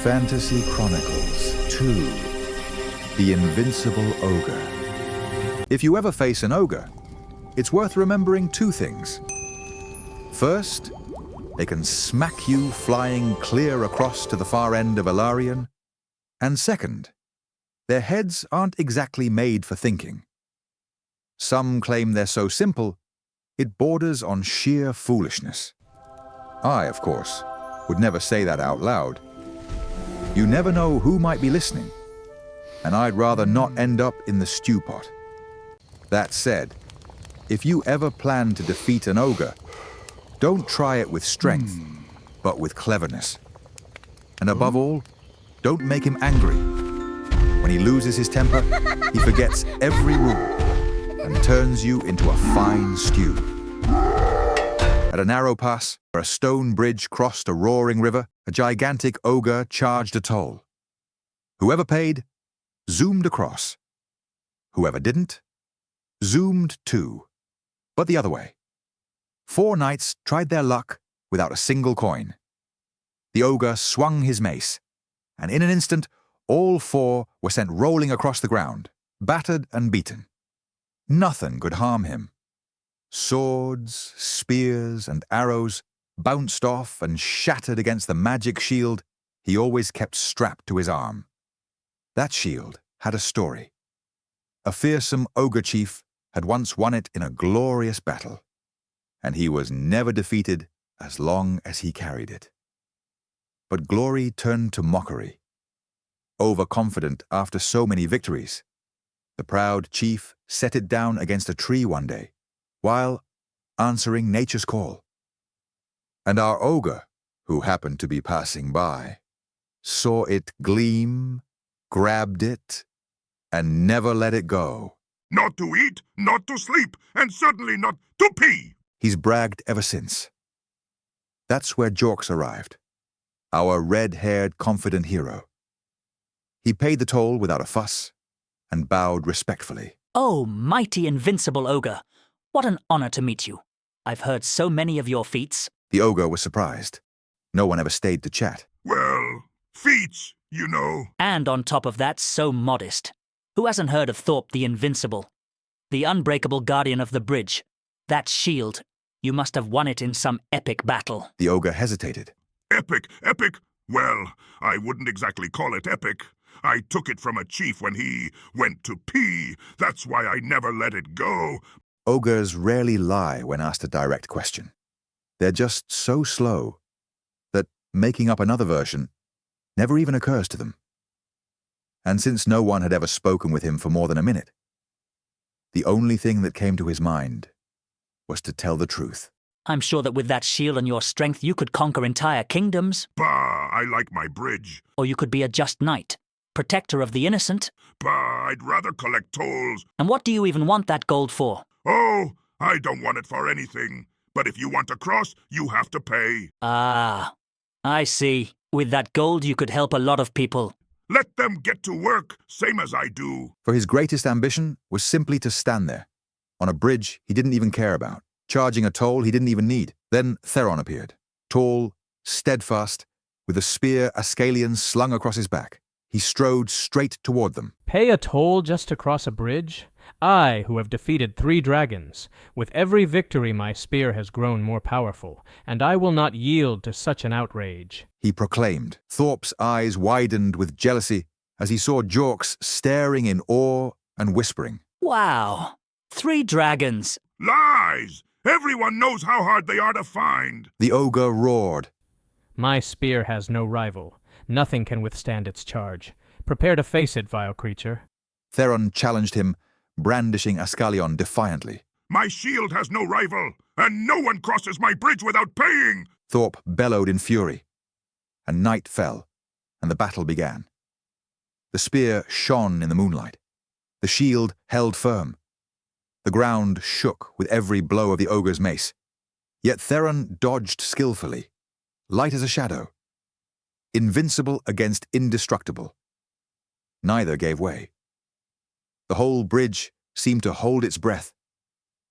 Fantasy Chronicles 2: The Invincible Ogre. If you ever face an ogre, it's worth remembering two things. First, they can smack you flying clear across to the far end of Elarion. And second, their heads aren't exactly made for thinking. Some claim they're so simple, it borders on sheer foolishness. I, of course, would never say that out loud. You never know who might be listening, and I'd rather not end up in the stew pot. That said, if you ever plan to defeat an ogre, don't try it with strength, but with cleverness. And above all, don't make him angry. When he loses his temper, he forgets every rule and turns you into a fine stew. At a narrow pass, where a stone bridge crossed a roaring river, a gigantic ogre charged a toll. Whoever paid, zoomed across. Whoever didn't, zoomed too, but the other way. 4 knights tried their luck without a single coin. The ogre swung his mace, and in an instant, all 4 were sent rolling across the ground, battered and beaten. Nothing could harm him. Swords, spears, and arrows bounced off and shattered against the magic shield he always kept strapped to his arm. That shield had a story. A fearsome ogre chief had once won it in a glorious battle, and he was never defeated as long as he carried it. But glory turned to mockery. Overconfident after so many victories, the proud chief set it down against a tree one day, while answering nature's call. And our ogre, who happened to be passing by, saw it gleam, grabbed it, and never let it go. Not to eat, not to sleep, and certainly not to pee. He's bragged ever since. That's where Jhorx arrived, our red-haired, confident hero. He paid the toll without a fuss and bowed respectfully. Oh, mighty invincible ogre, what an honor to meet you. I've heard so many of your feats. The ogre was surprised. No one ever stayed to chat. Well, feats, you know. And on top of that, so modest. Who hasn't heard of Thorpe the Invincible? The unbreakable guardian of the bridge. That shield. You must have won it in some epic battle. The ogre hesitated. Epic, epic? Well, I wouldn't exactly call it epic. I took it from a chief when he went to pee. That's why I never let it go. Ogres rarely lie when asked a direct question. They're just so slow that making up another version never even occurs to them. And since no one had ever spoken with him for more than a minute, the only thing that came to his mind was to tell the truth. I'm sure that with that shield and your strength, you could conquer entire kingdoms. Bah, I like my bridge. Or you could be a just knight, protector of the innocent. Bah, I'd rather collect tolls. And what do you even want that gold for? Oh, I don't want it for anything. But if you want to cross, you have to pay. Ah, I see. With that gold, you could help a lot of people. Let them get to work, same as I do. For his greatest ambition was simply to stand there, on a bridge he didn't even care about, charging a toll he didn't even need. Then Theron appeared, tall, steadfast, with a spear Ascalion slung across his back. He strode straight toward them. Pay a toll just to cross a bridge? I, who have defeated 3 dragons. With every victory my spear has grown more powerful, and I will not yield to such an outrage. He proclaimed. Thorpe's eyes widened with jealousy as he saw Jhorx staring in awe and whispering. Wow, 3 dragons. Lies! Everyone knows how hard they are to find. The ogre roared. My spear has no rival. Nothing can withstand its charge. Prepare to face it, vile creature. Theron challenged him, brandishing Ascalion defiantly. My shield has no rival, and no one crosses my bridge without paying. Thorpe bellowed in fury, and night fell, and the battle began. The spear shone in the moonlight. The shield held firm. The ground shook with every blow of the ogre's mace. Yet Theron dodged skillfully, light as a shadow, invincible against indestructible. Neither gave way. The whole bridge seemed to hold its breath,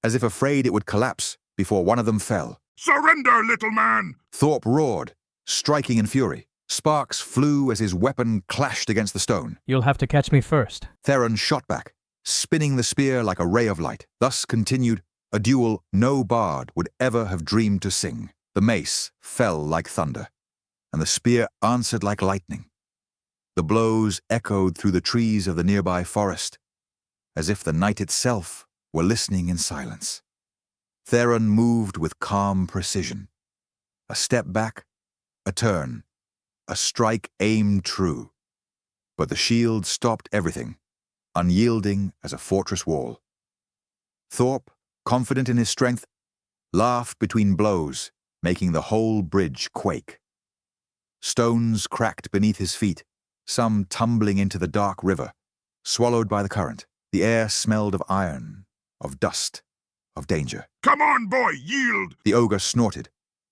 as if afraid it would collapse before one of them fell. Surrender, little man! Thorpe roared, striking in fury. Sparks flew as his weapon clashed against the stone. You'll have to catch me first. Theron shot back, spinning the spear like a ray of light. Thus continued a duel no bard would ever have dreamed to sing. The mace fell like thunder, and the spear answered like lightning. The blows echoed through the trees of the nearby forest, as if the night itself were listening in silence. Theron moved with calm precision. A step back, a turn, a strike aimed true. But the shield stopped everything, unyielding as a fortress wall. Thorpe, confident in his strength, laughed between blows, making the whole bridge quake. Stones cracked beneath his feet, some tumbling into the dark river, swallowed by the current. The air smelled of iron, of dust, of danger. Come on, boy, yield! The ogre snorted,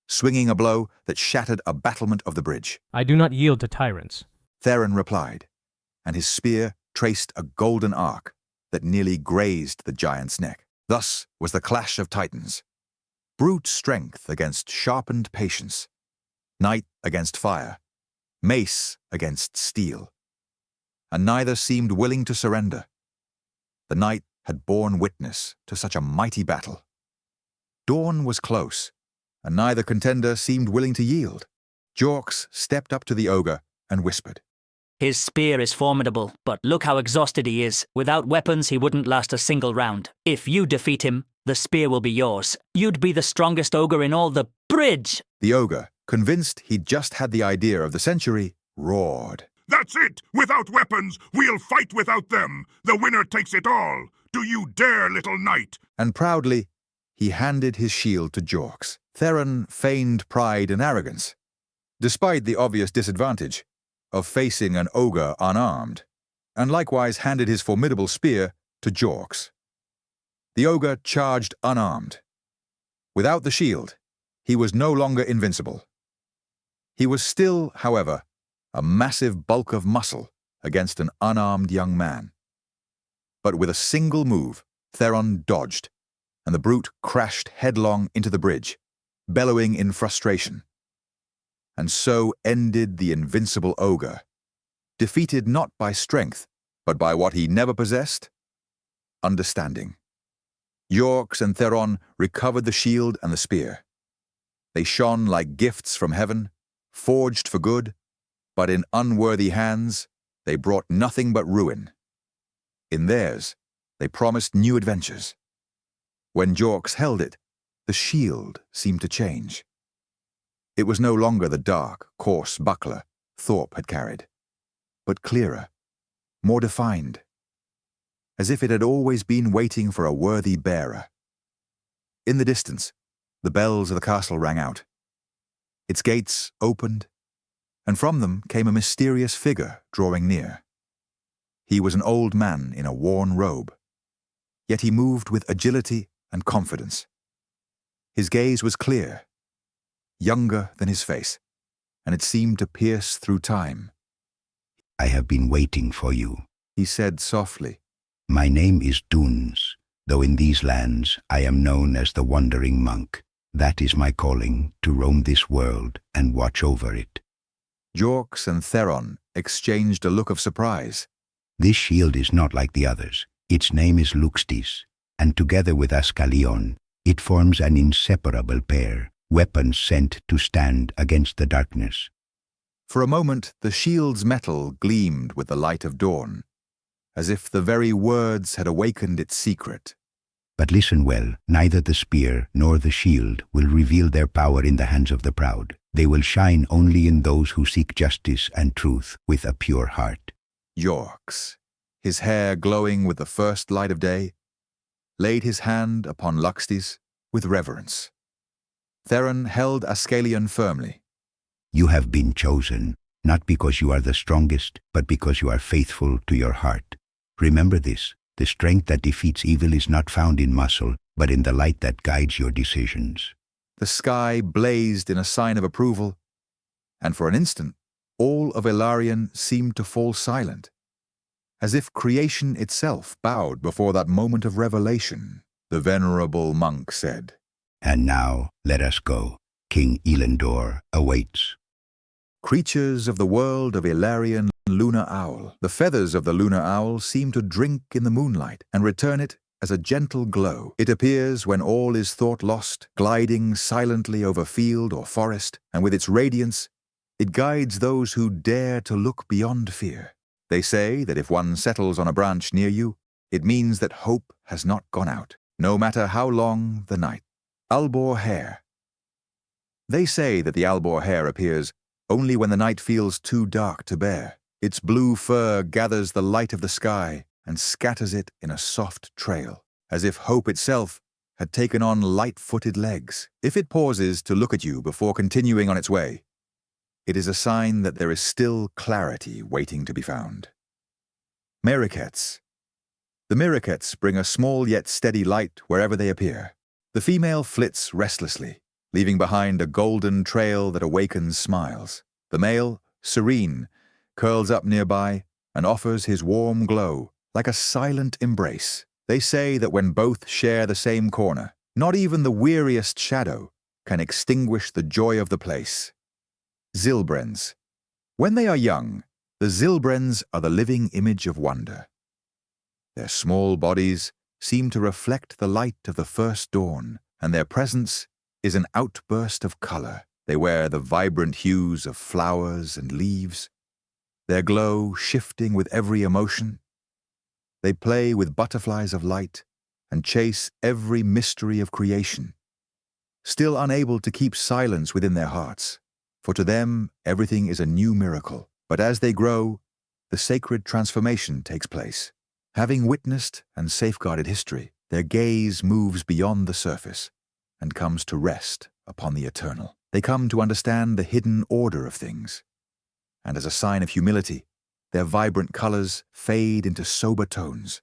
swinging a blow that shattered a battlement of the bridge. I do not yield to tyrants. Theron replied, and his spear traced a golden arc that nearly grazed the giant's neck. Thus was the clash of titans. Brute strength against sharpened patience. Night against fire. Mace against steel. And neither seemed willing to surrender. The night had borne witness to such a mighty battle. Dawn was close, and neither contender seemed willing to yield. Jhorx stepped up to the ogre and whispered, His spear is formidable, but look how exhausted he is. Without weapons, he wouldn't last a single round. If you defeat him, the spear will be yours. You'd be the strongest ogre in all the bridge. The ogre, convinced he'd just had the idea of the century, roared. That's it! Without weapons, we'll fight without them! The winner takes it all! Do you dare, little knight? And proudly, he handed his shield to Jhorx. Theron feigned pride and arrogance, despite the obvious disadvantage of facing an ogre unarmed, and likewise handed his formidable spear to Jhorx. The ogre charged unarmed. Without the shield, he was no longer invincible. He was still, however, a massive bulk of muscle against an unarmed young man. But with a single move, Theron dodged, and the brute crashed headlong into the bridge, bellowing in frustration. And so ended the invincible ogre, defeated not by strength, but by what he never possessed, understanding. Jhorx and Theron recovered the shield and the spear. They shone like gifts from heaven, forged for good, but in unworthy hands, they brought nothing but ruin. In theirs, they promised new adventures. When Jhorx held it, the shield seemed to change. It was no longer the dark, coarse buckler Thorpe had carried, but clearer, more defined, as if it had always been waiting for a worthy bearer. In the distance, the bells of the castle rang out. Its gates opened, and from them came a mysterious figure drawing near. He was an old man in a worn robe, yet he moved with agility and confidence. His gaze was clear, younger than his face, and it seemed to pierce through time. I have been waiting for you, He said softly. My name is Dunes, though in these lands I am known as the Wandering Monk. That is my calling, to roam this world and watch over it. Jhorx and Theron exchanged a look of surprise. This shield is not like the others. Its name is Luxtis, and together with Ascalion, it forms an inseparable pair, weapons sent to stand against the darkness. For a moment, the shield's metal gleamed with the light of dawn, as if the very words had awakened its secret. But listen well, neither the spear nor the shield will reveal their power in the hands of the proud. They will shine only in those who seek justice and truth with a pure heart. Jhorx, his hair glowing with the first light of day, laid his hand upon Luxtis with reverence. Theron held Ascalion firmly. You have been chosen, not because you are the strongest, but because you are faithful to your heart. Remember this. The strength that defeats evil is not found in muscle, but in the light that guides your decisions. The sky blazed in a sign of approval, and for an instant, all of Elarion seemed to fall silent, as if creation itself bowed before that moment of revelation. The venerable monk said, And now, let us go. King Elendor awaits. creatures of the world of Elarion lunar owl. The feathers of the lunar owl seem to drink in the moonlight and return it as a gentle glow. It appears when all is thought lost, gliding silently over field or forest, and with its radiance, it guides those who dare to look beyond fear. They say that if one settles on a branch near you, it means that hope has not gone out, no matter how long the night. Albor hare. They say that the albor hare appears only when the night feels too dark to bear. Its blue fur gathers the light of the sky and scatters it in a soft trail, as if hope itself had taken on light-footed legs. If it pauses to look at you before continuing on its way, it is a sign that there is still clarity waiting to be found. Meerkats. The meerkats bring a small yet steady light wherever they appear. The female flits restlessly, leaving behind a golden trail that awakens smiles. The male, serene, curls up nearby and offers his warm glow like a silent embrace. They say that when both share the same corner, not even the weariest shadow can extinguish the joy of the place. Zilbrens. When they are young, the zilbrens are the living image of wonder. Their small bodies seem to reflect the light of the first dawn, and their presence is an outburst of color. They wear the vibrant hues of flowers and leaves, their glow shifting with every emotion. They play with butterflies of light and chase every mystery of creation, still unable to keep silence within their hearts, for to them everything is a new miracle. But as they grow, the sacred transformation takes place. Having witnessed and safeguarded history, their gaze moves beyond the surface and comes to rest upon the eternal. They come to understand the hidden order of things, and as a sign of humility, their vibrant colors fade into sober tones: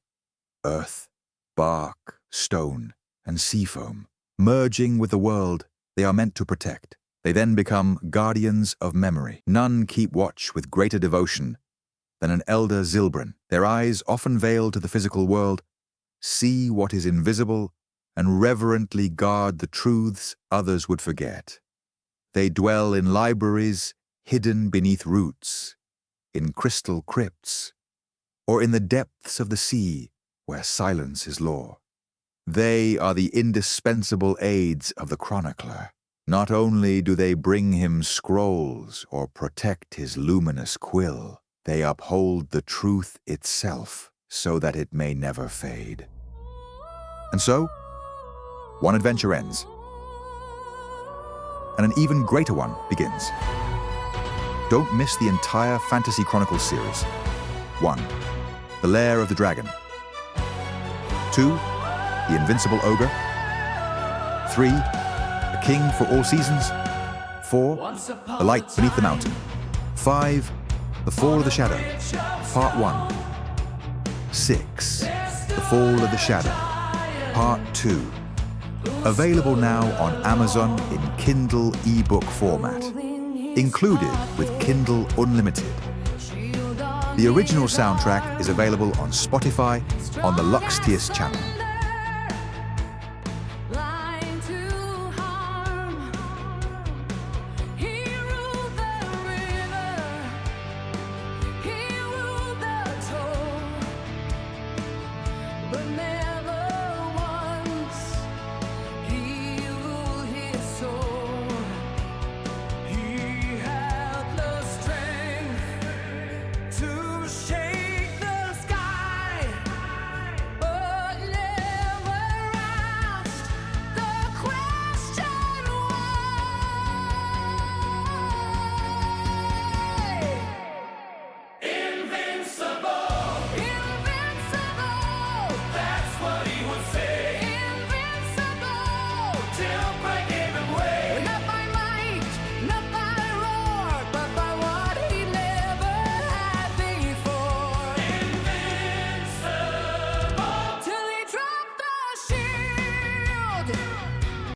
earth, bark, stone, and sea foam. Merging with the world they are meant to protect. They then become guardians of memory. None keep watch with greater devotion than an elder zilbren. Their eyes, often veiled to the physical world, see what is invisible and reverently guard the truths others would forget. They dwell in libraries hidden beneath roots, in crystal crypts, or in the depths of the sea where silence is law. They are the indispensable aids of the chronicler. Not only do they bring him scrolls or protect his luminous quill, they uphold the truth itself so that it may never fade. And so, one adventure ends, and an even greater one begins. Don't miss the entire Fantasy Chronicles series. 1. The Lair of the Dragon. 2. The Invincible Ogre. 3. A King for All Seasons. 4. The Light Beneath the Mountain. 5. The Fall of the Shadow, Part 1. 6. The Fall of the Shadow, Part 2. Available now on Amazon in Kindle ebook format, included with Kindle Unlimited. The original soundtrack is available on Spotify on the Luxtius channel.